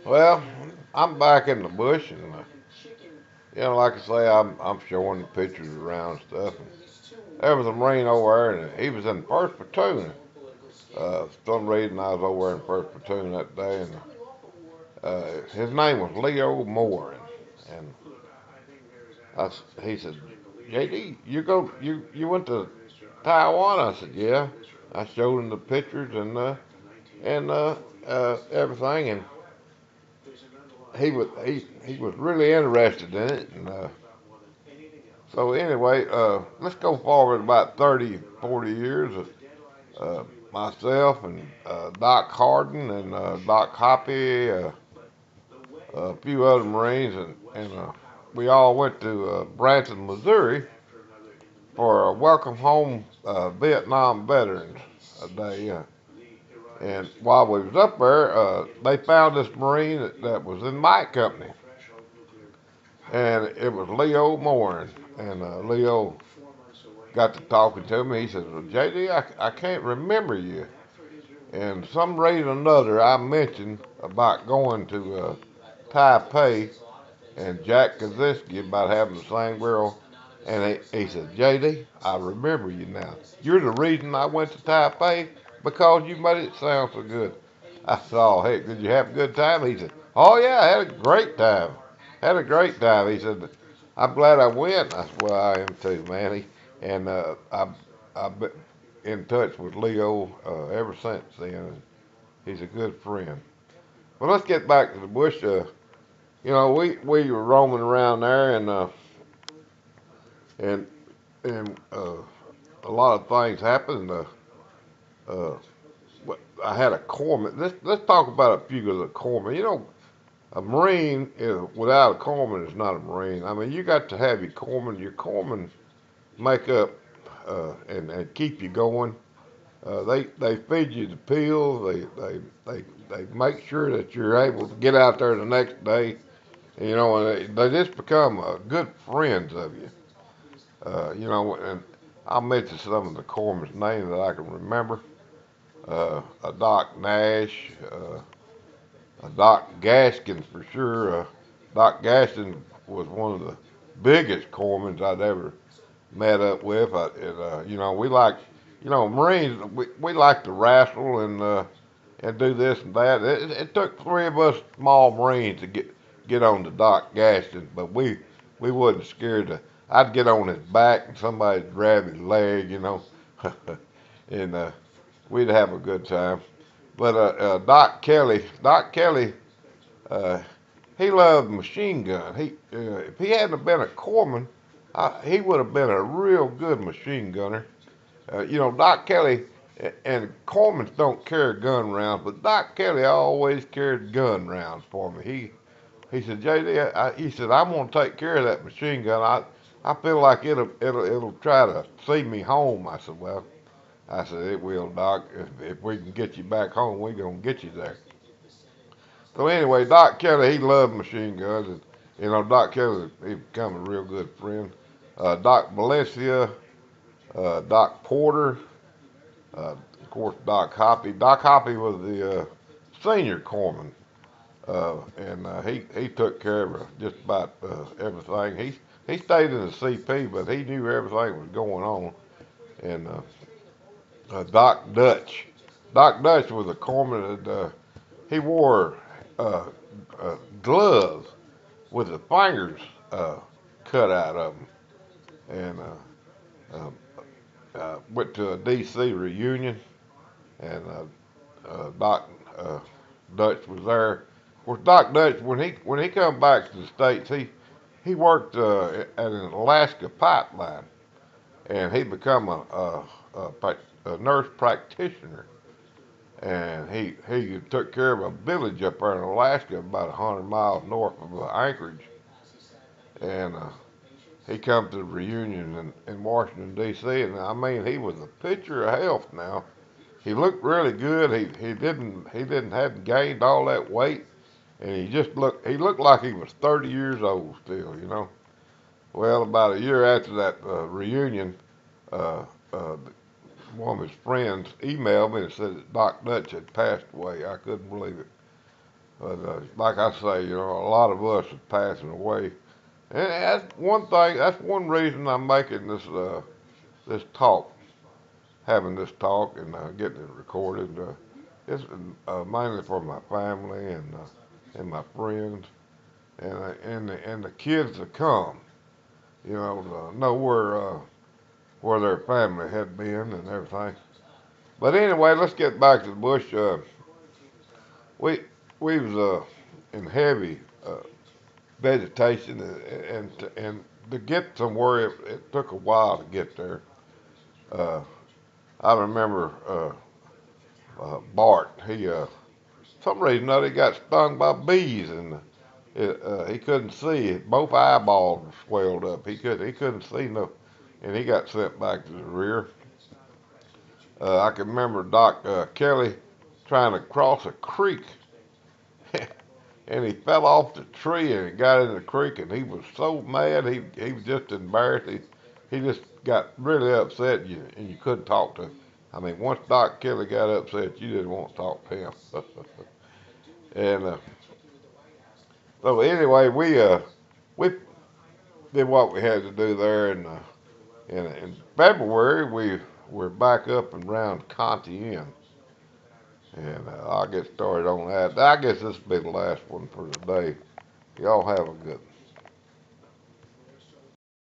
Well, I'm back in the bush, and like I say, I'm showing the pictures around and stuff. And there was a Marine over there, and he was in first platoon. For some reason, I was over there in first platoon that day, and his name was Leo Moore, and he said, "JD, you went to Taiwan?" I said, "Yeah." I showed him the pictures and everything, and he was really interested in it. And so anyway, let's go forward about 30, 40 years. Myself and Doc Harden and Doc Hoppy, a few other Marines, and we all went to Branson, Missouri for a welcome home Vietnam veterans day. And while we was up there, they found this Marine that was in my company, and it was Leo Moore, and Leo got to talking to me. He says, "Well, JD, I can't remember you." And some reason or another, I mentioned about going to Taipei and Jack Kaczynski about having the same girl. And he said, "JD, I remember you now. You're the reason I went to Taipei because you made it sound so good." I said, "Oh, heck, did you have a good time?" He said, "Oh, yeah, I had a great time. Had a great time." He said, "I'm glad I went." I said, "Well, I am too, man." And I've been in touch with Leo ever since then. He's a good friend. Well, let's get back to the bush. We were roaming around there, and and a lot of things happened. Uh, I had a corpsman. Let's talk about a few of the corpsmen. A Marine without a corpsman is not a Marine. I mean, you got to have your corpsman. Your corpsman make up and keep you going. They feed you the pills. They make sure that you're able to get out there the next day. And they just become good friends of you. And I'll mention some of the corpsmen's names that I can remember. A Doc Nash, a Doc Gaskins for sure. Doc Gaskins was one of the biggest corpsmen I'd ever met up with. We like, Marines, we like to wrestle and do this and that. It took three of us small Marines to get on to Doc Gaston, but we wasn't scared to. I'd get on his back and somebody'd grab his leg, and we'd have a good time. But Doc Kelly, uh, he loved machine gun. If he hadn't been a corpsman, he would have been a real good machine gunner. Doc Kelly and corpsmen don't carry gun rounds, but Doc Kelly always carried gun rounds for me. He said, "JD," he said, "I'm gonna take care of that machine gun. I feel like it'll try to see me home." I said, "Well," I said, "it will, Doc. If we can get you back home, we gonna get you there." So anyway, Doc Kelly, he loved machine guns, and Doc Kelly, he become a real good friend. Doc Valencia, Doc Porter, of course, Doc Hoppy. Doc Hoppy was the senior corpsman, and he took care of just about everything. He stayed in the CP, but he knew everything was going on. And Doc Dutch, Doc Dutch was a corpsman that he wore uh, gloves with the fingers uh, cut out of them, and went to a D.C. reunion, and Doc Dutch was there. Of course, Doc Dutch, when he come back to the states, he worked at an Alaska pipeline, and he become a nurse practitioner, and he took care of a village up there in Alaska, about 100 miles north of Anchorage, and he come to the reunion in Washington D.C. and I mean he was a picture of health now. He looked really good. He hadn't gained all that weight, and he looked like he was 30 years old still. Well, about a year after that reunion, uh, uh, one of his friends emailed me and said that Doc Dutch had passed away. I couldn't believe it. But like I say, a lot of us are passing away, and that's one thing. That's one reason I'm making this talk, having this talk, and getting it recorded. It's mainly for my family and my friends and the kids to come. To know where their family had been and everything. But anyway, let's get back to the bush. We we was in heavy vegetation, and to get somewhere, it took a while to get there. Uh, I remember Bart. Some reason or other, he got stung by bees, and he couldn't see. Both eyeballs swelled up. He couldn't see no, and he got sent back to the rear. I can remember Doc Kelly trying to cross a creek, and he fell off the tree and he got in the creek, and he was so mad. He was just embarrassed. He just got really upset, and you couldn't talk to him. I mean, once Doc Kelly got upset, you didn't want to talk to him. And so anyway, we did what we had to do there, and in February we're back up and around Conti Inn, and I'll get started on that. I guess this will be the last one for today. Y'all have a good one.